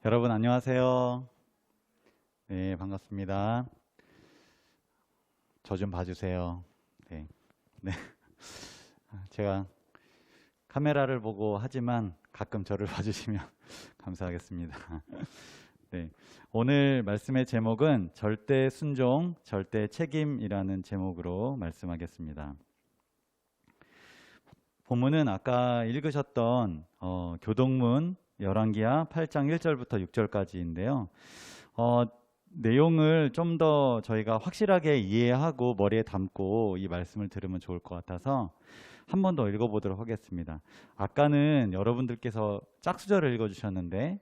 여러분 안녕하세요. 네, 반갑습니다. 저 좀 봐주세요. 네, 네. 제가 카메라를 보고 하지만 가끔 저를 봐주시면 감사하겠습니다. 네, 오늘 말씀의 제목은 절대 순종, 절대 책임이라는 제목으로 말씀하겠습니다. 본문은 아까 읽으셨던 교동문 열왕기하 8장 1절부터 6절까지인데요. 내용을 좀 더 저희가 확실하게 이해하고 머리에 담고 이 말씀을 들으면 좋을 것 같아서 한 번 더 읽어보도록 하겠습니다. 아까는 여러분들께서 짝수절을 읽어주셨는데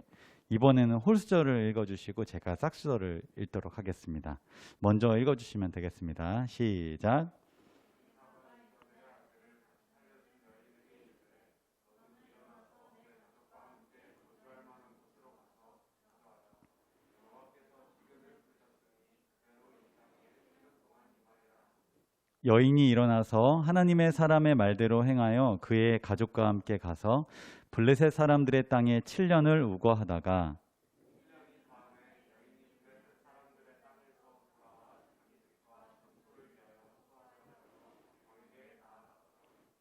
이번에는 홀수절을 읽어주시고 제가 짝수절을 읽도록 하겠습니다. 먼저 읽어주시면 되겠습니다. 시작. 여인이 일어나서 하나님의 사람의 말대로 행하여 그의 가족과 함께 가서 블레셋 사람들의 땅에 7년을 우거하다가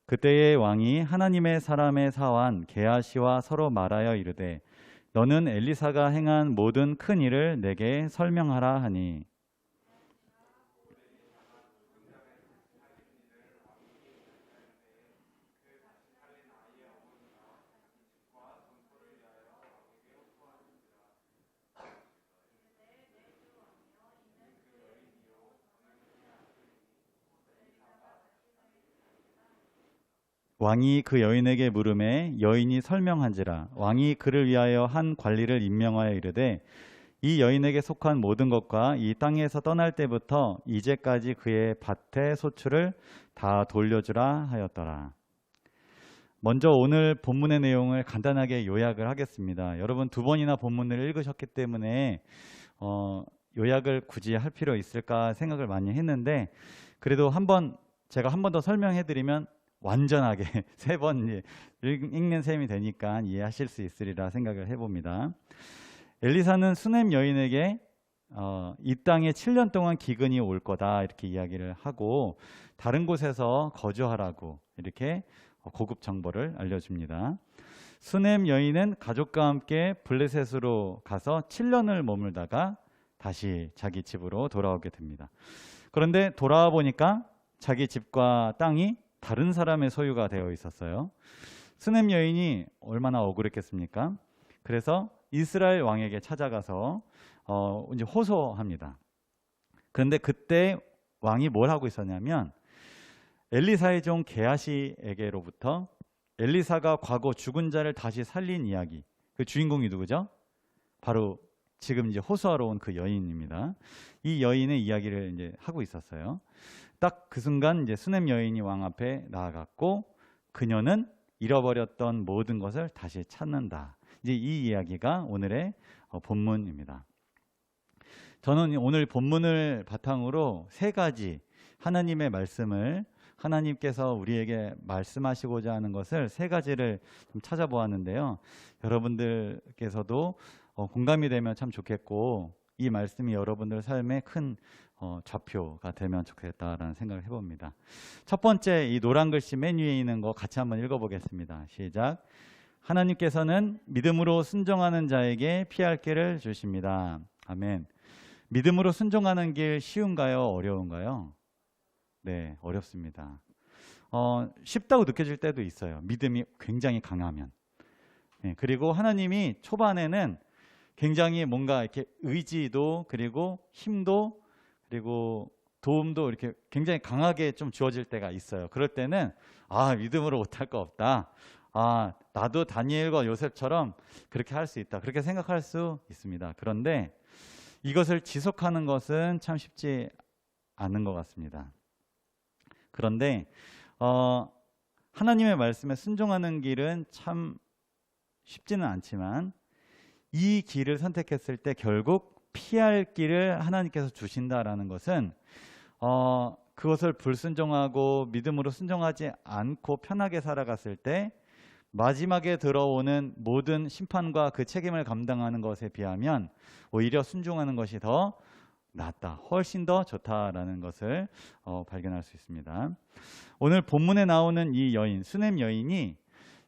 그때의 왕이 하나님의 사람의 사환 게하시와 서로 말하여 이르되 너는 엘리사가 행한 모든 큰 일을 내게 설명하라 하니 왕이 그 여인에게 물음에 여인이 설명한지라 왕이 그를 위하여 한 관리를 임명하여 이르되 이 여인에게 속한 모든 것과 이 땅에서 떠날 때부터 이제까지 그의 밭의 소출을 다 돌려주라 하였더라. 먼저 오늘 본문의 내용을 간단하게 요약을 하겠습니다. 여러분 두 번이나 본문을 읽으셨기 때문에 요약을 굳이 할 필요 있을까 생각을 많이 했는데 그래도 제가 한 번 더 설명해 드리면 완전하게 세 번 읽는 셈이 되니까 이해하실 수 있으리라 생각을 해봅니다. 엘리사는 수넴 여인에게 이 땅에 7년 동안 기근이 올 거다 이렇게 이야기를 하고 다른 곳에서 거주하라고 이렇게 고급 정보를 알려줍니다. 수넴 여인은 가족과 함께 블레셋으로 가서 7년을 머물다가 다시 자기 집으로 돌아오게 됩니다. 그런데 돌아와 보니까 자기 집과 땅이 다른 사람의 소유가 되어 있었어요. 수넴 여인이 얼마나 억울했겠습니까? 그래서 이스라엘 왕에게 찾아가서 이제 호소합니다. 그런데 그때 왕이 뭘 하고 있었냐면 엘리사의 종 게하시에게로부터 엘리사가 과거 죽은 자를 다시 살린 이야기, 그 주인공이 누구죠? 바로 지금 이제 호소하러 온 그 여인입니다. 이 여인의 이야기를 이제 하고 있었어요. 딱 그 순간 이제 수넴 여인이 왕 앞에 나아갔고 그녀는 잃어버렸던 모든 것을 다시 찾는다. 이제 이 이야기가 오늘의 본문입니다. 저는 오늘 본문을 바탕으로 세 가지 하나님의 말씀을 하나님께서 우리에게 말씀하시고자 하는 것을 세 가지를 좀 찾아보았는데요. 여러분들께서도 공감이 되면 참 좋겠고 이 말씀이 여러분들 삶에 큰 좌표가 되면 좋겠다라는 생각을 해봅니다. 첫 번째 이 노란 글씨 맨 위에 있는 거 같이 한번 읽어보겠습니다. 시작. 하나님께서는 믿음으로 순종하는 자에게 피할 길을 주십니다. 아멘. 믿음으로 순종하는 길 쉬운가요? 어려운가요? 네, 어렵습니다. 쉽다고 느껴질 때도 있어요. 믿음이 굉장히 강하면. 네, 그리고 하나님이 초반에는 굉장히 뭔가 이렇게 의지도 그리고 힘도 그리고 도움도 이렇게 굉장히 강하게 좀 주어질 때가 있어요. 그럴 때는 믿음으로 못할 거 없다. 나도 다니엘과 요셉처럼 그렇게 할 수 있다. 그렇게 생각할 수 있습니다. 그런데 이것을 지속하는 것은 참 쉽지 않은 것 같습니다. 그런데 하나님의 말씀에 순종하는 길은 참 쉽지는 않지만 이 길을 선택했을 때 결국 피할 길을 하나님께서 주신다라는 것은 그것을 불순종하고 믿음으로 순종하지 않고 편하게 살아갔을 때 마지막에 들어오는 모든 심판과 그 책임을 감당하는 것에 비하면 오히려 순종하는 것이 더 낫다, 훨씬 더 좋다라는 것을 발견할 수 있습니다. 오늘 본문에 나오는 이 여인, 수넴 여인이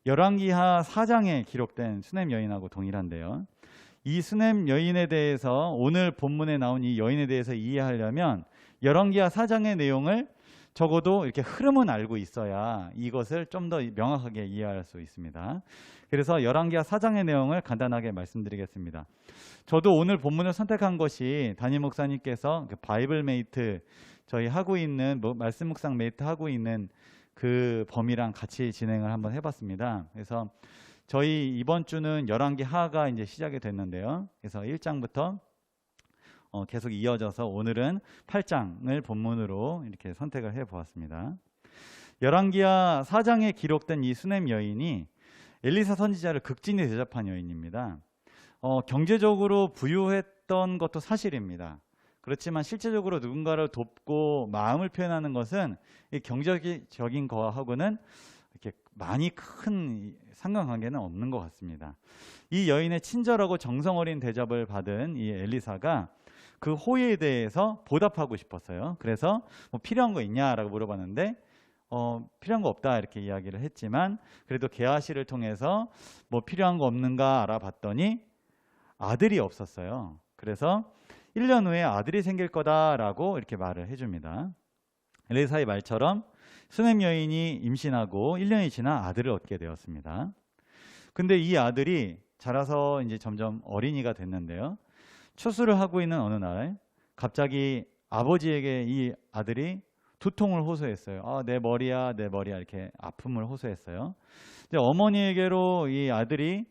열왕기하 4장에 기록된 수넴 여인하고 동일한데요. 이 수넴 여인에 대해서, 오늘 본문에 나온 이 여인에 대해서 이해하려면 열왕기하 4장의 내용을 적어도 이렇게 흐름은 알고 있어야 이것을 좀 더 명확하게 이해할 수 있습니다. 그래서 열왕기하 4장의 내용을 간단하게 말씀드리겠습니다. 저도 오늘 본문을 선택한 것이 담임 목사님께서 바이블 메이트, 저희 하고 있는 말씀 묵상 메이트 하고 있는 그 범위랑 같이 진행을 한번 해봤습니다. 그래서 저희 이번 주는 열왕기하가 이제 시작이 됐는데요. 그래서 1장부터 계속 이어져서 오늘은 8장을 본문으로 이렇게 선택을 해 보았습니다. 열왕기하 4장에 기록된 이 수넴 여인이 엘리사 선지자를 극진히 대접한 여인입니다. 경제적으로 부유했던 것도 사실입니다. 그렇지만 실제적으로 누군가를 돕고 마음을 표현하는 것은 이 경제적인 거하고는 이렇게 많이 큰 상관관계는 없는 것 같습니다. 이 여인의 친절하고 정성 어린 대접을 받은 이 엘리사가 그 호의에 대해서 보답하고 싶었어요. 그래서 뭐 필요한 거 있냐라고 물어봤는데 필요한 거 없다 이렇게 이야기를 했지만, 그래도 게하시를 통해서 뭐 필요한 거 없는가 알아봤더니 아들이 없었어요. 그래서 1년 후에 아들이 생길 거다라고 이렇게 말을 해줍니다. 엘리사의 말처럼 수넴 여인이 임신하고 1년이 지나 아들을 얻게 되었습니다. 근데 이 아들이 자라서 이제 점점 어린이가 됐는데요. 추수를 하고 있는 어느 날 갑자기 아버지에게 이 아들이 두통을 호소했어요. 내 머리야, 내 머리야, 이렇게 아픔을 호소했어요. 근데 어머니에게로 이 아들이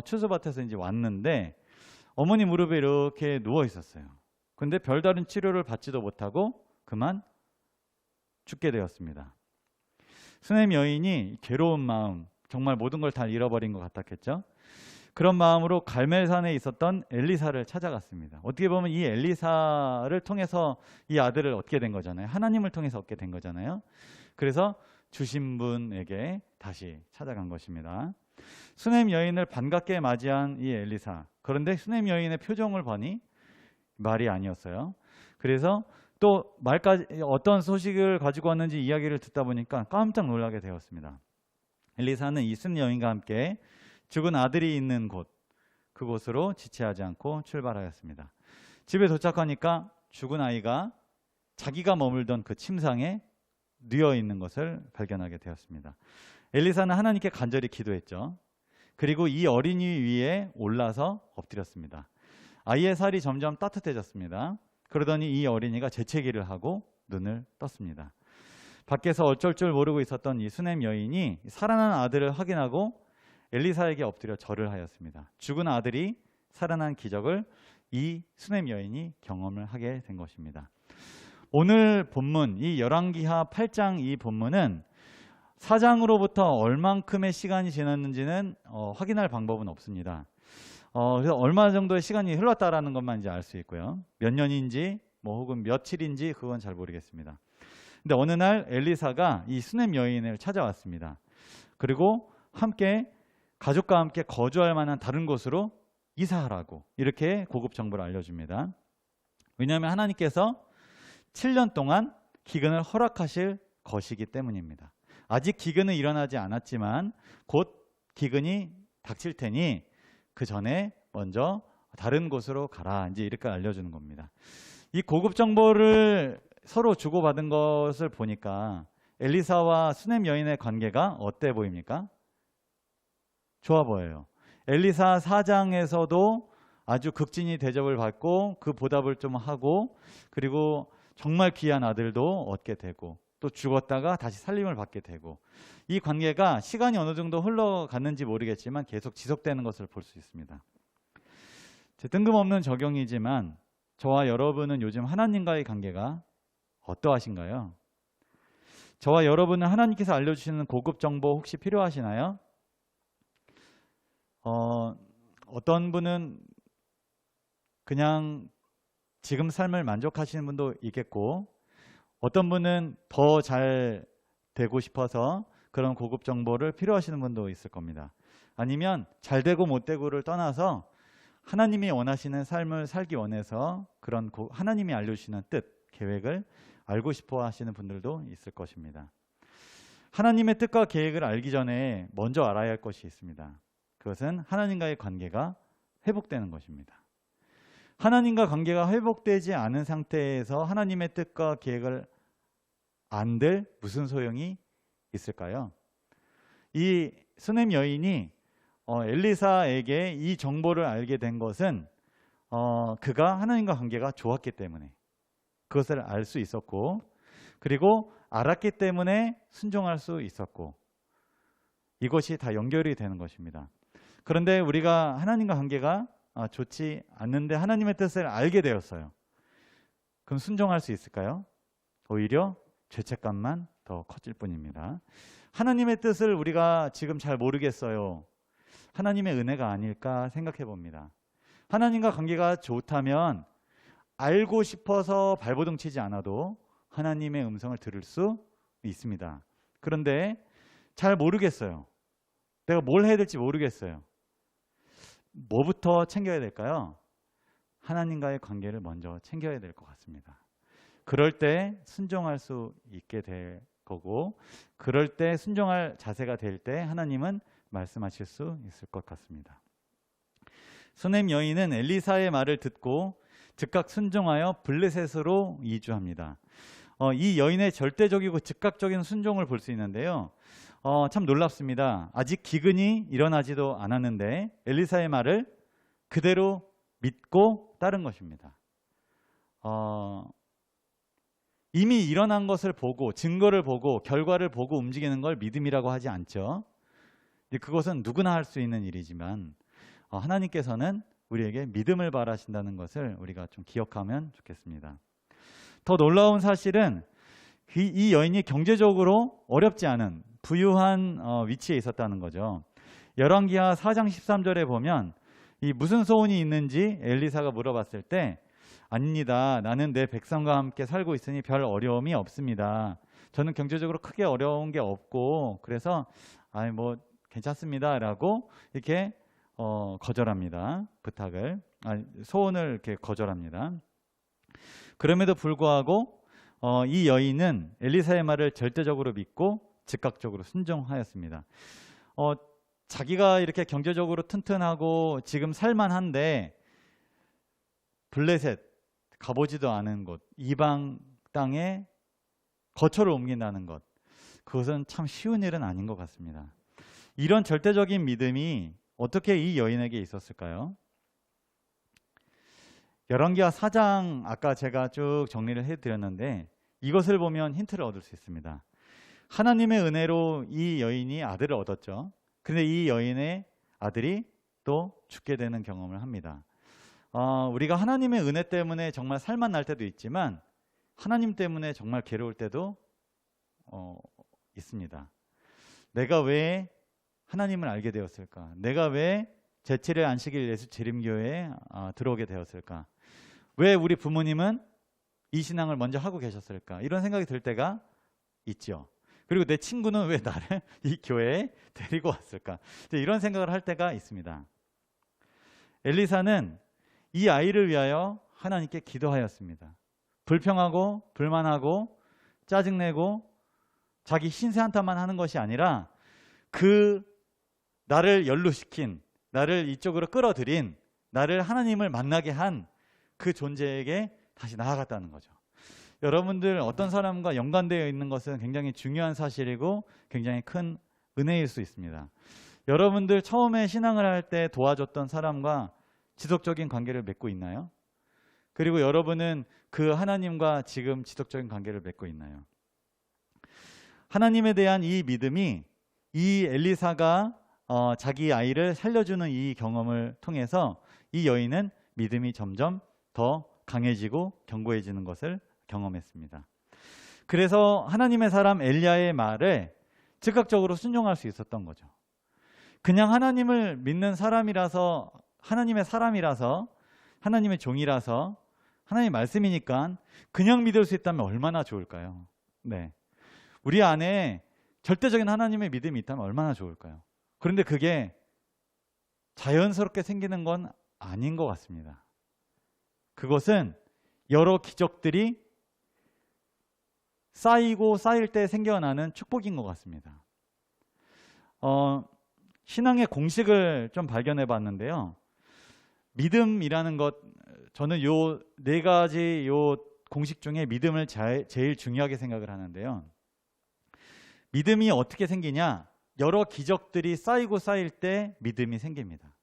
추수밭에서 이제 왔는데 어머니 무릎에 이렇게 누워 있었어요. 근데 별다른 치료를 받지도 못하고 그만 죽게 되었습니다. 수넴 여인이 괴로운 마음, 정말 모든 걸 다 잃어버린 것 같았겠죠. 그런 마음으로 갈멜산에 있었던 엘리사를 찾아갔습니다. 어떻게 보면 이 엘리사를 통해서 이 아들을 얻게 된 거잖아요. 하나님을 통해서 얻게 된 거잖아요. 그래서 주신 분에게 다시 찾아간 것입니다. 수넴 여인을 반갑게 맞이한 이 엘리사. 그런데 수넴 여인의 표정을 보니 말이 아니었어요. 그래서 또 말까지 어떤 소식을 가지고 왔는지 이야기를 듣다 보니까 깜짝 놀라게 되었습니다. 엘리사는 이 수넴 여인과 함께 죽은 아들이 있는 곳, 그곳으로 지체하지 않고 출발하였습니다. 집에 도착하니까 죽은 아이가 자기가 머물던 그 침상에 뉘어 있는 것을 발견하게 되었습니다. 엘리사는 하나님께 간절히 기도했죠. 그리고 이 어린이 위에 올라서 엎드렸습니다. 아이의 살이 점점 따뜻해졌습니다. 그러더니 이 어린이가 재채기를 하고 눈을 떴습니다. 밖에서 어쩔 줄 모르고 있었던 이 수넴 여인이 살아난 아들을 확인하고 엘리사에게 엎드려 절을 하였습니다. 죽은 아들이 살아난 기적을 이 수넴 여인이 경험을 하게 된 것입니다. 오늘 본문, 이 열왕기하 8장 이 본문은 4장으로부터 얼만큼의 시간이 지났는지는 확인할 방법은 없습니다. 그래서 얼마 정도의 시간이 흘렀다라는 것만 이제 알 수 있고요. 몇 년인지 뭐 혹은 며칠인지 그건 잘 모르겠습니다. 근데 어느 날 엘리사가 이 수넴 여인을 찾아왔습니다. 그리고 함께 가족과 함께 거주할 만한 다른 곳으로 이사하라고 이렇게 고급 정보를 알려줍니다. 왜냐하면 하나님께서 7년 동안 기근을 허락하실 것이기 때문입니다. 아직 기근은 일어나지 않았지만 곧 기근이 닥칠 테니 그 전에 먼저 다른 곳으로 가라, 이제 이렇게 알려주는 겁니다. 이 고급 정보를 서로 주고받은 것을 보니까 엘리사와 수넴 여인의 관계가 어때 보입니까? 좋아 보여요. 엘리사 4장에서도 아주 극진히 대접을 받고 그 보답을 좀 하고, 그리고 정말 귀한 아들도 얻게 되고 또 죽었다가 다시 살림을 받게 되고, 이 관계가 시간이 어느 정도 흘러갔는지 모르겠지만 계속 지속되는 것을 볼 수 있습니다. 뜬금없는 적용이지만 저와 여러분은 요즘 하나님과의 관계가 어떠하신가요? 저와 여러분은 하나님께서 알려주시는 고급 정보 혹시 필요하시나요? 어떤 분은 그냥 지금 삶을 만족하시는 분도 있겠고, 어떤 분은 더 잘 되고 싶어서 그런 고급 정보를 필요하시는 분도 있을 겁니다. 아니면 잘 되고 못 되고를 떠나서 하나님이 원하시는 삶을 살기 원해서 그런 하나님이 알려주시는 뜻, 계획을 알고 싶어 하시는 분들도 있을 것입니다. 하나님의 뜻과 계획을 알기 전에 먼저 알아야 할 것이 있습니다. 그것은 하나님과의 관계가 회복되는 것입니다. 하나님과 관계가 회복되지 않은 상태에서 하나님의 뜻과 계획을 안들 무슨 소용이 있을까요? 이 수넴 여인이 엘리사에게 이 정보를 알게 된 것은 그가 하나님과 관계가 좋았기 때문에 그것을 알 수 있었고, 그리고 알았기 때문에 순종할 수 있었고, 이것이 다 연결이 되는 것입니다. 그런데 우리가 하나님과 관계가 좋지 않는데 하나님의 뜻을 알게 되었어요. 그럼 순종할 수 있을까요? 오히려 죄책감만 더 커질 뿐입니다. 하나님의 뜻을 우리가 지금 잘 모르겠어요. 하나님의 은혜가 아닐까 생각해 봅니다. 하나님과 관계가 좋다면 알고 싶어서 발버둥 치지 않아도 하나님의 음성을 들을 수 있습니다. 그런데 잘 모르겠어요. 내가 뭘 해야 될지 모르겠어요. 뭐부터 챙겨야 될까요? 하나님과의 관계를 먼저 챙겨야 될 것 같습니다. 그럴 때 순종할 수 있게 될 거고, 그럴 때 순종할 자세가 될 때 하나님은 말씀하실 수 있을 것 같습니다. 수넴 여인은 엘리사의 말을 듣고 즉각 순종하여 블레셋으로 이주합니다. 이 여인의 절대적이고 즉각적인 순종을 볼 수 있는데요. 참 놀랍습니다. 아직 기근이 일어나지도 않았는데 엘리사의 말을 그대로 믿고 따른 것입니다. 이미 일어난 것을 보고, 증거를 보고, 결과를 보고 움직이는 걸 믿음이라고 하지 않죠. 그것은 누구나 할 수 있는 일이지만 하나님께서는 우리에게 믿음을 바라신다는 것을 우리가 좀 기억하면 좋겠습니다. 더 놀라운 사실은 이 여인이 경제적으로 어렵지 않은 부유한 위치에 있었다는 거죠. 열왕기하 4장 13절에 보면 이 무슨 소원이 있는지 엘리사가 물어봤을 때, 아닙니다. 나는 내 백성과 함께 살고 있으니 별 어려움이 없습니다. 저는 경제적으로 크게 어려운 게 없고 그래서 뭐 괜찮습니다 라고 이렇게 거절합니다. 부탁을, 소원을 이렇게 거절합니다. 그럼에도 불구하고 이 여인은 엘리사의 말을 절대적으로 믿고 즉각적으로 순종하였습니다. 자기가 이렇게 경제적으로 튼튼하고 지금 살만한데 블레셋, 가보지도 않은 곳, 이방 땅에 거처를 옮긴다는 것, 그것은 참 쉬운 일은 아닌 것 같습니다. 이런 절대적인 믿음이 어떻게 이 여인에게 있었을까요? 열왕기하 4장 아까 제가 쭉 정리를 해드렸는데 이것을 보면 힌트를 얻을 수 있습니다. 하나님의 은혜로 이 여인이 아들을 얻었죠. 근데 이 여인의 아들이 또 죽게 되는 경험을 합니다. 우리가 하나님의 은혜 때문에 정말 살만 날 때도 있지만 하나님 때문에 정말 괴로울 때도 있습니다. 내가 왜 하나님을 알게 되었을까? 내가 왜 제7일 안식일 예수 재림교회에 들어오게 되었을까? 왜 우리 부모님은 이 신앙을 먼저 하고 계셨을까? 이런 생각이 들 때가 있죠. 그리고 내 친구는 왜 나를 이 교회에 데리고 왔을까? 이런 생각을 할 때가 있습니다. 엘리사는 이 아이를 위하여 하나님께 기도하였습니다. 불평하고 불만하고 짜증내고 자기 신세 한탄만 하는 것이 아니라 나를 연루시킨, 나를 이쪽으로 끌어들인, 나를 하나님을 만나게 한 그 존재에게 다시 나아갔다는 거죠. 여러분들 어떤 사람과 연관되어 있는 것은 굉장히 중요한 사실이고 굉장히 큰 은혜일 수 있습니다. 여러분들 처음에 신앙을 할 때 도와줬던 사람과 지속적인 관계를 맺고 있나요? 그리고 여러분은 그 하나님과 지금 지속적인 관계를 맺고 있나요? 하나님에 대한 이 믿음이 이 엘리사가 자기 아이를 살려주는 이 경험을 통해서 이 여인은 믿음이 점점 더 강해지고 견고해지는 것을 경험했습니다. 그래서 하나님의 사람 엘리야의 말에 즉각적으로 순종할 수 있었던 거죠. 그냥 하나님을 믿는 사람이라서, 하나님의 사람이라서, 하나님의 종이라서, 하나님의 말씀이니까 그냥 믿을 수 있다면 얼마나 좋을까요? 네. 우리 안에 절대적인 하나님의 믿음이 있다면 얼마나 좋을까요? 그런데 그게 자연스럽게 생기는 건 아닌 것 같습니다. 그것은 여러 기적들이 쌓이고 쌓일 때 생겨나는 축복인 것 같습니다. 신앙의 공식을 좀 발견해 봤는데요. 믿음이라는 것, 저는 요 네 가지 요 공식 중에 믿음을 제일 중요하게 생각을 하는데요. 믿음이 어떻게 생기냐? 여러 기적들이 쌓이고 쌓일 때 믿음이 생깁니다.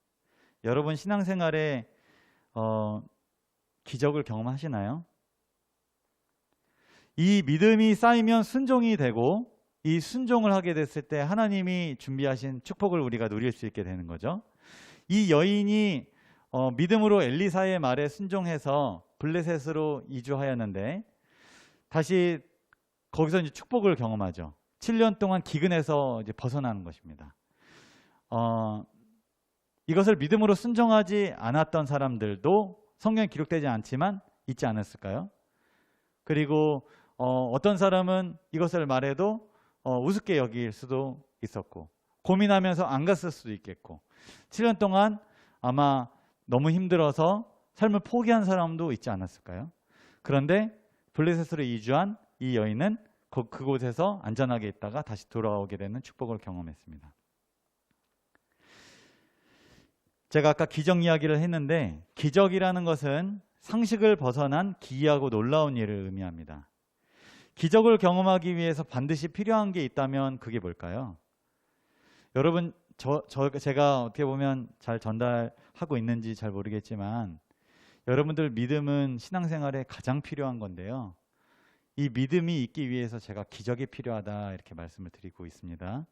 여러분 신앙생활에 기적을 경험하시나요? 이 믿음이 쌓이면 순종이 되고, 이 순종을 하게 됐을 때 하나님이 준비하신 축복을 우리가 누릴 수 있게 되는 거죠. 이 여인이 믿음으로 엘리사의 말에 순종해서 블레셋으로 이주하였는데 다시 거기서 이제 축복을 경험하죠. 7년 동안 기근에서 이제 벗어나는 것입니다. 이것을 믿음으로 순종하지 않았던 사람들도 성경에 기록되지 않지만 있지 않았을까요? 그리고 어떤 사람은 이것을 말해도 우습게 여길 수도 있었고, 고민하면서 안 갔을 수도 있겠고, 7년 동안 아마 너무 힘들어서 삶을 포기한 사람도 있지 않았을까요? 그런데 블레셋으로 이주한 이 여인은 그곳에서 안전하게 있다가 다시 돌아오게 되는 축복을 경험했습니다. 제가 아까 기적 이야기를 했는데, 기적이라는 것은 상식을 벗어난 기이하고 놀라운 일을 의미합니다. 기적을 경험하기 위해서 반드시 필요한 게 있다면 그게 뭘까요? 여러분, 제가 어떻게 보면 잘 전달하고 있는지 잘 모르겠지만, 여러분들 믿음은 신앙생활에 가장 필요한 건데요. 이 믿음이 있기 위해서 제가 기적이 필요하다 이렇게 말씀을 드리고 있습니다.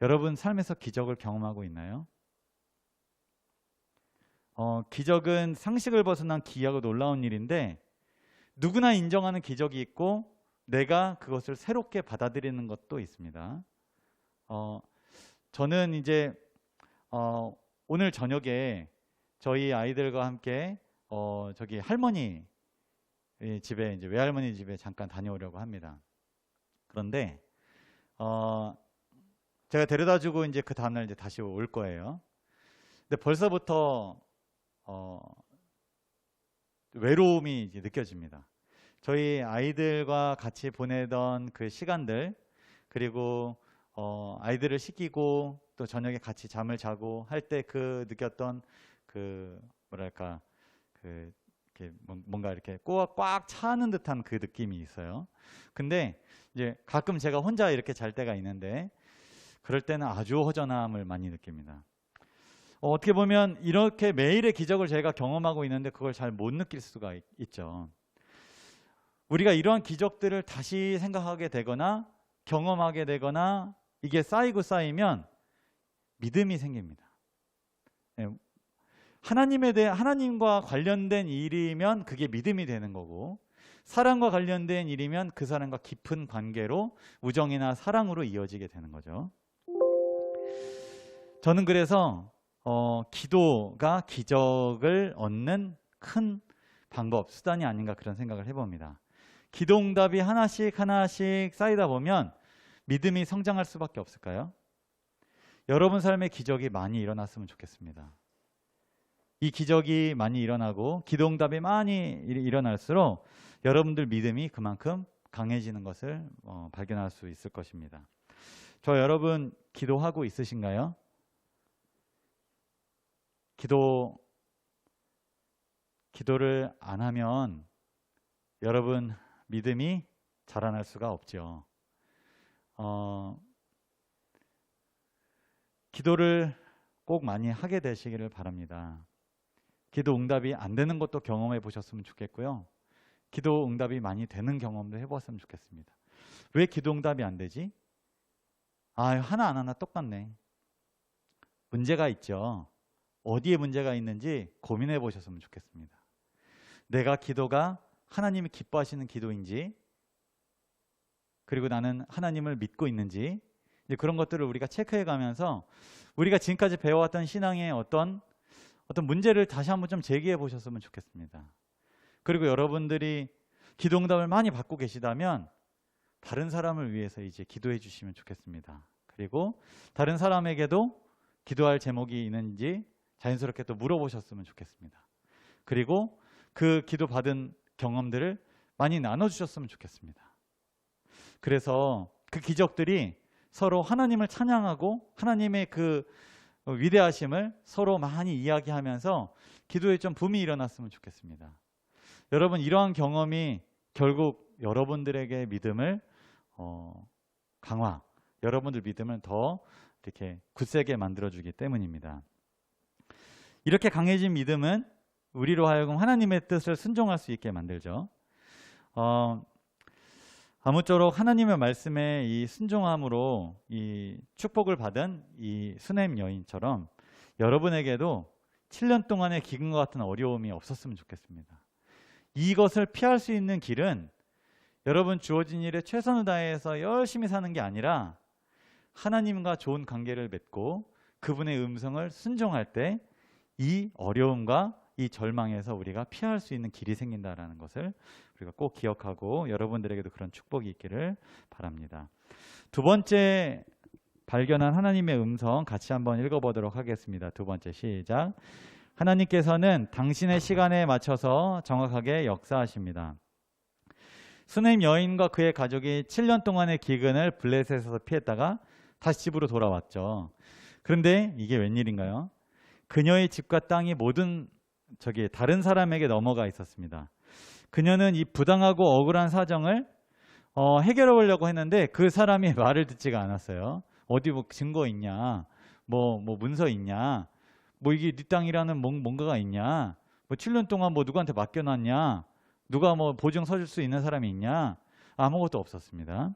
여러분 삶에서 기적을 경험하고 있나요? 기적은 상식을 벗어난 기이하고 놀라운 일인데, 누구나 인정하는 기적이 있고 내가 그것을 새롭게 받아들이는 것도 있습니다. 저는 이제 오늘 저녁에 저희 아이들과 함께 저기 할머니 집에, 이제 외할머니 집에 잠깐 다녀오려고 합니다. 그런데 제가 데려다주고 이제 그 다음날 이제 다시 올 거예요. 근데 벌써부터 외로움이 이제 느껴집니다. 저희 아이들과 같이 보내던 그 시간들, 그리고 아이들을 씻기고 또 저녁에 같이 잠을 자고 할 때 그 느꼈던 그 뭐랄까 그 뭔가 이렇게 꽉 차는 듯한 그 느낌이 있어요. 근데 이제 가끔 제가 혼자 이렇게 잘 때가 있는데, 그럴 때는 아주 허전함을 많이 느낍니다. 어떻게 보면 이렇게 매일의 기적을 제가 경험하고 있는데 그걸 잘 못 느낄 수가 있죠. 우리가 이러한 기적들을 다시 생각하게 되거나 경험하게 되거나 이게 쌓이고 쌓이면 믿음이 생깁니다. 하나님과 관련된 일이면 그게 믿음이 되는 거고, 사랑과 관련된 일이면 그 사람과 깊은 관계로 우정이나 사랑으로 이어지게 되는 거죠. 저는 그래서 기도가 기적을 얻는 큰 방법, 수단이 아닌가 그런 생각을 해봅니다. 기도 응답이 하나씩 쌓이다 보면 믿음이 성장할 수밖에 없을까요? 여러분 삶에 기적이 많이 일어났으면 좋겠습니다. 이 기적이 많이 일어나고 기도 응답이 많이 일어날수록 여러분들 믿음이 그만큼 강해지는 것을 발견할 수 있을 것입니다. 저 여러분 기도하고 있으신가요? 기도를 안 하면 여러분 믿음이 자라날 수가 없죠. 기도를 꼭 많이 하게 되시기를 바랍니다. 기도 응답이 안 되는 것도 경험해 보셨으면 좋겠고요. 기도 응답이 많이 되는 경험도 해보았으면 좋겠습니다. 왜 기도 응답이 안 되지? 하나 안 하나 똑같네. 문제가 있죠. 어디에 문제가 있는지 고민해 보셨으면 좋겠습니다. 내가 기도가 하나님이 기뻐하시는 기도인지, 그리고 나는 하나님을 믿고 있는지, 이제 그런 것들을 우리가 체크해 가면서 우리가 지금까지 배워왔던 신앙의 어떤 문제를 다시 한번 좀 제기해 보셨으면 좋겠습니다. 그리고 여러분들이 기도 응답을 많이 받고 계시다면 다른 사람을 위해서 이제 기도해 주시면 좋겠습니다. 그리고 다른 사람에게도 기도할 제목이 있는지 자연스럽게 또 물어보셨으면 좋겠습니다. 그리고 그 기도 받은 경험들을 많이 나눠주셨으면 좋겠습니다. 그래서 그 기적들이 서로 하나님을 찬양하고 하나님의 그 위대하심을 서로 많이 이야기하면서 기도에 좀 붐이 일어났으면 좋겠습니다. 여러분, 이러한 경험이 결국 여러분들에게 믿음을 강화, 여러분들 믿음을 더 이렇게 굳세게 만들어주기 때문입니다. 이렇게 강해진 믿음은 우리로 하여금 하나님의 뜻을 순종할 수 있게 만들죠. 아무쪼록 하나님의 말씀에 이 순종함으로 이 축복을 받은 이 수넴 여인처럼 여러분에게도 7년 동안의 기근과 같은 어려움이 없었으면 좋겠습니다. 이것을 피할 수 있는 길은 여러분 주어진 일에 최선을 다해서 열심히 사는 게 아니라 하나님과 좋은 관계를 맺고 그분의 음성을 순종할 때 이 어려움과 이 절망에서 우리가 피할 수 있는 길이 생긴다라는 것을 우리가 꼭 기억하고 여러분들에게도 그런 축복이 있기를 바랍니다. 두 번째 발견한 하나님의 음성 같이 한번 읽어보도록 하겠습니다. 두 번째 시작. 하나님께서는 당신의 시간에 맞춰서 정확하게 역사하십니다. 수넴 여인과 그의 가족이 7년 동안의 기근을 블레셋에서 피했다가 다시 집으로 돌아왔죠. 그런데 이게 웬일인가요? 그녀의 집과 땅이 모든 다른 사람에게 넘어가 있었습니다. 그녀는 이 부당하고 억울한 사정을 해결해 보려고 했는데 그 사람이 말을 듣지가 않았어요. 어디 뭐 증거 있냐, 뭐 문서 있냐, 뭐 이게 네 땅이라는 뭔가가 있냐, 뭐 7년 동안 뭐 누구한테 맡겨놨냐, 누가 뭐 보증 서줄 수 있는 사람이 있냐, 아무것도 없었습니다.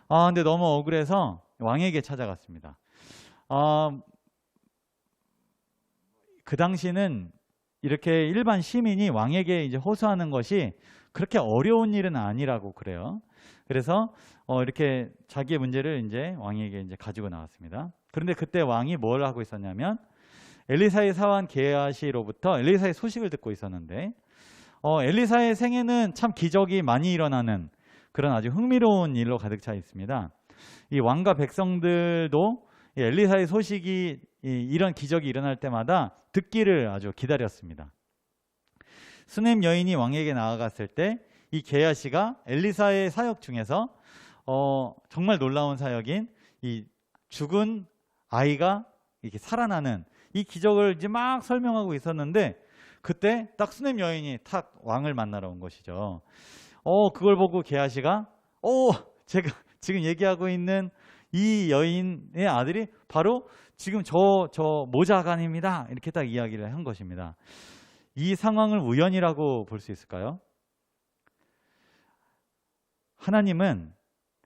근데 너무 억울해서 왕에게 찾아갔습니다. 그 당시는 이렇게 일반 시민이 왕에게 이제 호소하는 것이 그렇게 어려운 일은 아니라고 그래요. 그래서 이렇게 자기의 문제를 이제 왕에게 이제 가지고 나왔습니다. 그런데 그때 왕이 뭘 하고 있었냐면 엘리사의 사환 게하시로부터 엘리사의 소식을 듣고 있었는데 엘리사의 생애는 참 기적이 많이 일어나는 그런 아주 흥미로운 일로 가득 차 있습니다. 이 왕과 백성들도 엘리사의 소식이 이런 기적이 일어날 때마다 듣기를 아주 기다렸습니다. 수넴 여인이 왕에게 나아갔을 때 이 게하시가 엘리사의 사역 중에서 정말 놀라운 사역인 이 죽은 아이가 이렇게 살아나는 이 기적을 이제 막 설명하고 있었는데 그때 딱 수넴 여인이 탁 왕을 만나러 온 것이죠. 그걸 보고 게하시가 제가 지금 얘기하고 있는 이 여인의 아들이 바로 지금 저 모자간입니다. 이렇게 딱 이야기를 한 것입니다. 이 상황을 우연이라고 볼 수 있을까요? 하나님은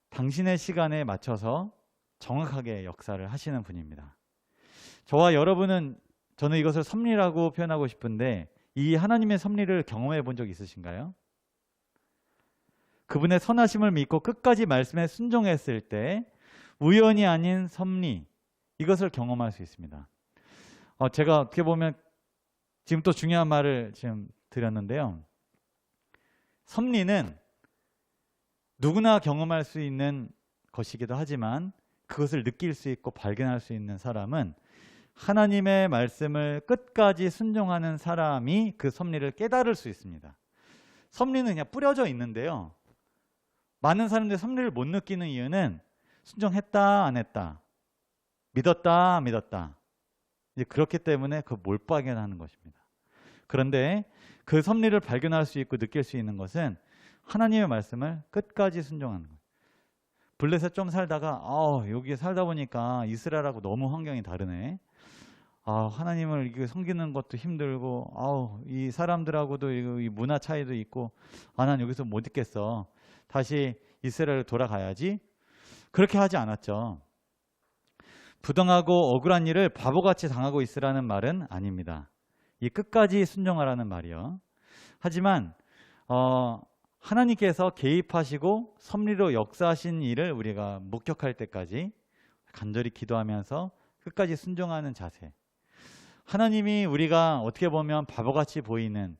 당신의 시간에 맞춰서 정확하게 역사를 하시는 분입니다. 저와 여러분은 저는 이것을 섭리라고 표현하고 싶은데 이 하나님의 섭리를 경험해 본 적 있으신가요? 그분의 선하심을 믿고 끝까지 말씀에 순종했을 때 우연이 아닌 섭리, 이것을 경험할 수 있습니다. 제가 어떻게 보면 지금 또 중요한 말을 지금 드렸는데요. 섭리는 누구나 경험할 수 있는 것이기도 하지만 그것을 느낄 수 있고 발견할 수 있는 사람은 하나님의 말씀을 끝까지 순종하는 사람이 그 섭리를 깨달을 수 있습니다. 섭리는 그냥 뿌려져 있는데요. 많은 사람들이 섭리를 못 느끼는 이유는 순종했다 안 했다, 믿었다 안 믿었다, 이제 그렇기 때문에 그 못 발견하는 것입니다. 그런데 그 섭리를 발견할 수 있고 느낄 수 있는 것은 하나님의 말씀을 끝까지 순종하는 거예요. 블레셋 좀 살다가 여기 살다 보니까 이스라엘하고 너무 환경이 다르네. 하나님을 이게 섬기는 것도 힘들고 이 사람들하고도 이 문화 차이도 있고 난 여기서 못 있겠어. 다시 이스라엘로 돌아가야지. 그렇게 하지 않았죠. 부당하고 억울한 일을 바보같이 당하고 있으라는 말은 아닙니다. 이 끝까지 순종하라는 말이요. 하지만 하나님께서 개입하시고 섭리로 역사하신 일을 우리가 목격할 때까지 간절히 기도하면서 끝까지 순종하는 자세. 하나님이 우리가 어떻게 보면 바보같이 보이는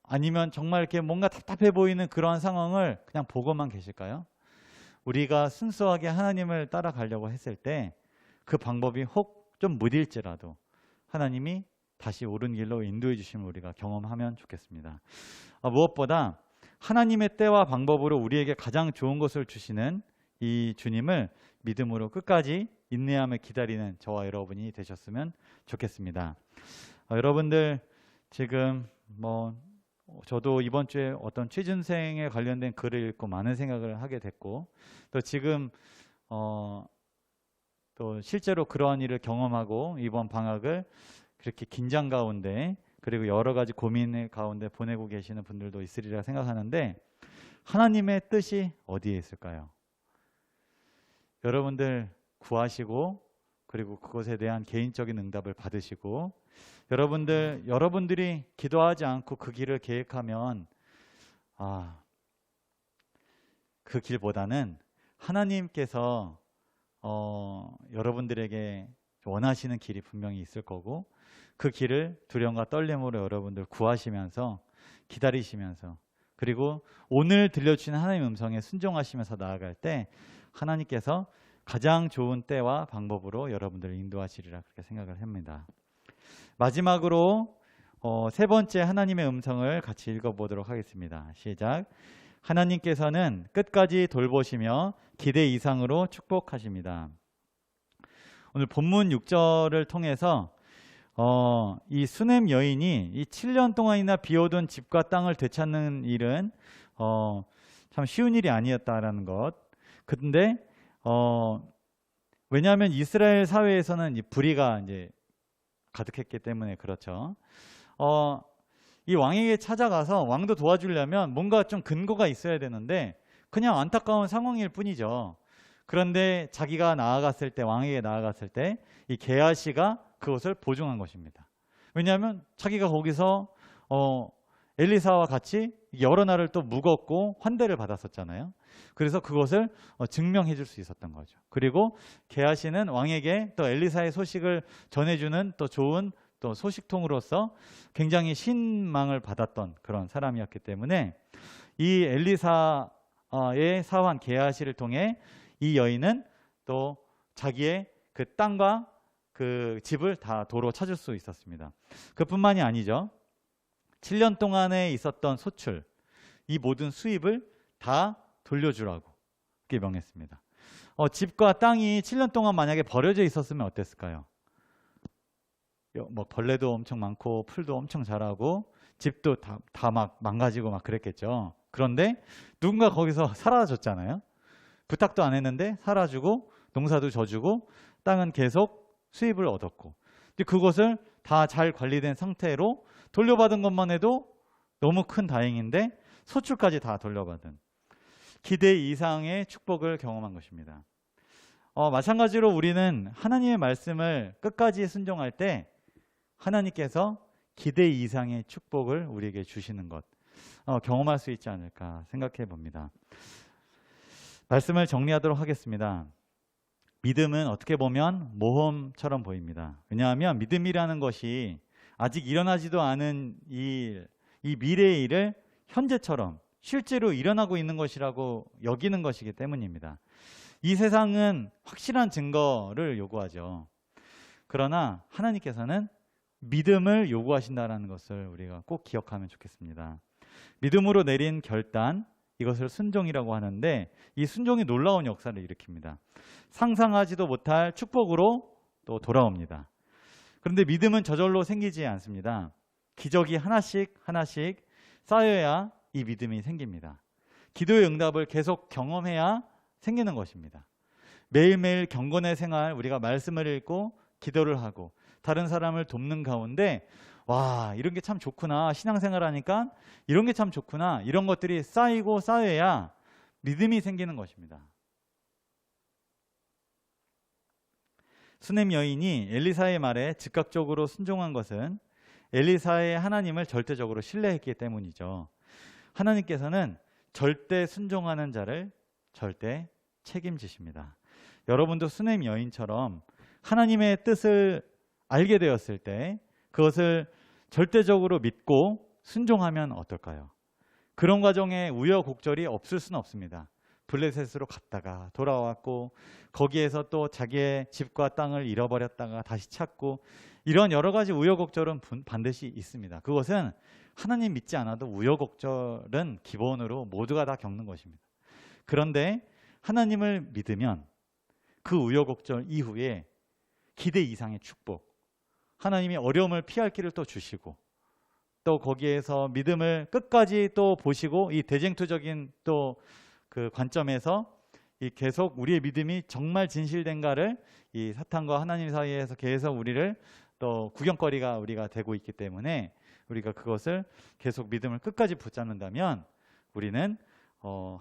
아니면 정말 이렇게 뭔가 답답해 보이는 그런 상황을 그냥 보고만 계실까요? 우리가 순수하게 하나님을 따라가려고 했을 때 그 방법이 혹 좀 무딜지라도 하나님이 다시 옳은 길로 인도해 주심을 우리가 경험하면 좋겠습니다. 무엇보다 하나님의 때와 방법으로 우리에게 가장 좋은 것을 주시는 이 주님을 믿음으로 끝까지 인내하며 기다리는 저와 여러분이 되셨으면 좋겠습니다. 여러분들 지금 저도 이번 주에 어떤 취준생에 관련된 글을 읽고 많은 생각을 하게 됐고, 또 지금 또 실제로 그러한 일을 경험하고 이번 방학을 그렇게 긴장 가운데 그리고 여러 가지 고민의 가운데 보내고 계시는 분들도 있으리라 생각하는데, 하나님의 뜻이 어디에 있을까요? 여러분들 구하시고 그리고 그것에 대한 개인적인 응답을 받으시고, 여러분들이 기도하지 않고 그 길을 계획하면 그 길보다는 하나님께서 여러분들에게 원하시는 길이 분명히 있을 거고, 그 길을 두려움과 떨림으로 여러분들 구하시면서 기다리시면서, 그리고 오늘 들려주시는 하나님의 음성에 순종하시면서 나아갈 때 하나님께서 가장 좋은 때와 방법으로 여러분들을 인도하시리라 그렇게 생각을 합니다. 마지막으로 세 번째 하나님의 음성을 같이 읽어보도록 하겠습니다. 시작. 하나님께서는 끝까지 돌보시며 기대 이상으로 축복하십니다. 오늘 본문 6절을 통해서 이 수넴 여인이 이 7년 동안이나 비워둔 집과 땅을 되찾는 일은 참 쉬운 일이 아니었다라는 것. 근데 왜냐하면 이스라엘 사회에서는 이 불의가 이제 가득했기 때문에 그렇죠. 이 왕에게 찾아가서 왕도 도와주려면 뭔가 좀 근거가 있어야 되는데 그냥 안타까운 상황일 뿐이죠. 그런데 자기가 나아갔을 때, 왕에게 나아갔을 때 이 게하시가 그것을 보증한 것입니다. 왜냐하면 자기가 거기서 엘리사와 같이 여러 날을 또 묵었고 환대를 받았었잖아요. 그래서 그것을 증명해 줄 수 있었던 거죠. 그리고 게하시는 왕에게 또 엘리사의 소식을 전해주는 또 좋은 또 소식통으로서 굉장히 신망을 받았던 그런 사람이었기 때문에 이 엘리사의 사환 게하시를 통해 이 여인은 또 자기의 그 땅과 그 집을 다 도로 찾을 수 있었습니다. 그뿐만이 아니죠. 7년 동안에 있었던 소출, 이 모든 수입을 다 돌려주라고 그렇게 명했습니다. 집과 땅이 7년 동안 만약에 버려져 있었으면 어땠을까요? 벌레도 엄청 많고 풀도 엄청 자라고 집도 다 막 망가지고 막 그랬겠죠. 그런데 누군가 거기서 사라졌잖아요. 부탁도 안 했는데 사라지고 농사도 져주고 땅은 계속 수입을 얻었고, 그것을 다 잘 관리된 상태로 돌려받은 것만 해도 너무 큰 다행인데 소출까지 다 돌려받은 기대 이상의 축복을 경험한 것입니다. 마찬가지로 우리는 하나님의 말씀을 끝까지 순종할 때 하나님께서 기대 이상의 축복을 우리에게 주시는 것 경험할 수 있지 않을까 생각해 봅니다. 말씀을 정리하도록 하겠습니다. 믿음은 어떻게 보면 모험처럼 보입니다. 왜냐하면 믿음이라는 것이 아직 일어나지도 않은 이 미래의 일을 현재처럼 실제로 일어나고 있는 것이라고 여기는 것이기 때문입니다. 이 세상은 확실한 증거를 요구하죠. 그러나 하나님께서는 믿음을 요구하신다는 것을 우리가 꼭 기억하면 좋겠습니다. 믿음으로 내린 결단, 이것을 순종이라고 하는데 이 순종이 놀라운 역사를 일으킵니다. 상상하지도 못할 축복으로 또 돌아옵니다. 그런데 믿음은 저절로 생기지 않습니다. 기적이 하나씩 쌓여야 이 믿음이 생깁니다. 기도의 응답을 계속 경험해야 생기는 것입니다. 매일매일 경건의 생활, 우리가 말씀을 읽고 기도를 하고 다른 사람을 돕는 가운데 와, 이런 게 참 좋구나, 신앙생활 하니까 이런 게 참 좋구나, 이런 것들이 쌓이고 쌓여야 믿음이 생기는 것입니다. 수넴 여인이 엘리사의 말에 즉각적으로 순종한 것은 엘리사의 하나님을 절대적으로 신뢰했기 때문이죠. 하나님께서는 절대 순종하는 자를 절대 책임지십니다. 여러분도 수넴 여인처럼 하나님의 뜻을 알게 되었을 때 그것을 절대적으로 믿고 순종하면 어떨까요? 그런 과정에 우여곡절이 없을 수는 없습니다. 블레셋으로 갔다가 돌아왔고 거기에서 또 자기의 집과 땅을 잃어버렸다가 다시 찾고 이런 여러 가지 우여곡절은 반드시 있습니다. 그것은 하나님 믿지 않아도 우여곡절은 기본으로 모두가 다 겪는 것입니다. 그런데 하나님을 믿으면 그 우여곡절 이후에 기대 이상의 축복, 하나님이 어려움을 피할 길을 또 주시고 또 거기에서 믿음을 끝까지 또 보시고 이 대쟁투적인 또 그 관점에서 이 계속 우리의 믿음이 정말 진실된가를 이 사탄과 하나님 사이에서 계속 우리를 또 구경거리가 우리가 되고 있기 때문에 우리가 그것을 계속 믿음을 끝까지 붙잡는다면 우리는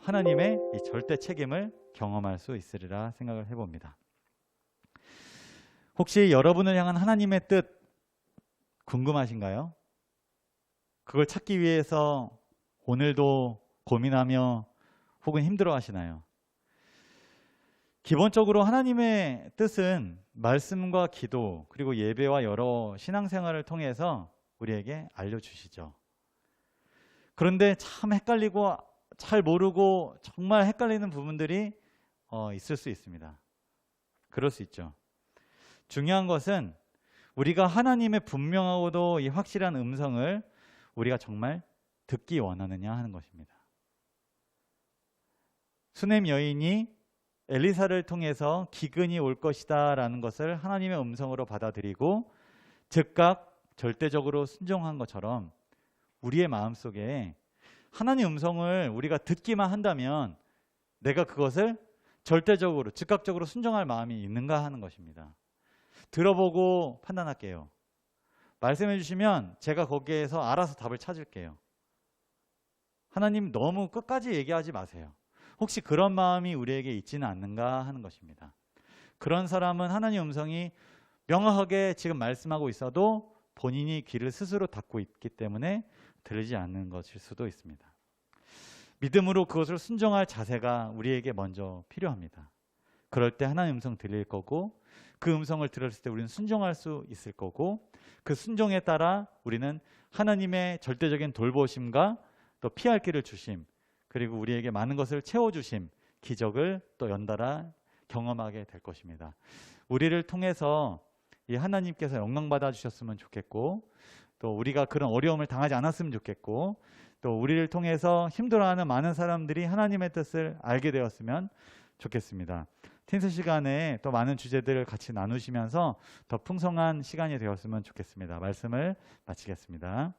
하나님의 이 절대 책임을 경험할 수 있으리라 생각을 해봅니다. 혹시 여러분을 향한 하나님의 뜻 궁금하신가요? 그걸 찾기 위해서 오늘도 고민하며 혹은 힘들어 하시나요? 기본적으로 하나님의 뜻은 말씀과 기도 그리고 예배와 여러 신앙생활을 통해서 우리에게 알려주시죠. 그런데 참 헷갈리고 잘 모르고 정말 헷갈리는 부분들이 있을 수 있습니다. 그럴 수 있죠. 중요한 것은 우리가 하나님의 분명하고도 이 확실한 음성을 우리가 정말 듣기 원하느냐 하는 것입니다. 수넴 여인이 엘리사를 통해서 기근이 올 것이다 라는 것을 하나님의 음성으로 받아들이고 즉각 절대적으로 순종한 것처럼 우리의 마음속에 하나님의 음성을 우리가 듣기만 한다면 내가 그것을 절대적으로 즉각적으로 순종할 마음이 있는가 하는 것입니다. 들어보고 판단할게요. 말씀해 주시면 제가 거기에서 알아서 답을 찾을게요. 하나님 너무 끝까지 얘기하지 마세요. 혹시 그런 마음이 우리에게 있지는 않는가 하는 것입니다. 그런 사람은 하나님 음성이 명확하게 지금 말씀하고 있어도 본인이 귀를 스스로 닫고 있기 때문에 들리지 않는 것일 수도 있습니다. 믿음으로 그것을 순종할 자세가 우리에게 먼저 필요합니다. 그럴 때 하나님 음성 들릴 거고 그 음성을 들었을 때 우리는 순종할 수 있을 거고 그 순종에 따라 우리는 하나님의 절대적인 돌보심과 또 피할 길을 주심 그리고 우리에게 많은 것을 채워주심, 기적을 또 연달아 경험하게 될 것입니다. 우리를 통해서 이 하나님께서 영광 받아주셨으면 좋겠고 또 우리가 그런 어려움을 당하지 않았으면 좋겠고 또 우리를 통해서 힘들어하는 많은 사람들이 하나님의 뜻을 알게 되었으면 좋겠습니다. 틴스 시간에 또 많은 주제들을 같이 나누시면서 더 풍성한 시간이 되었으면 좋겠습니다. 말씀을 마치겠습니다.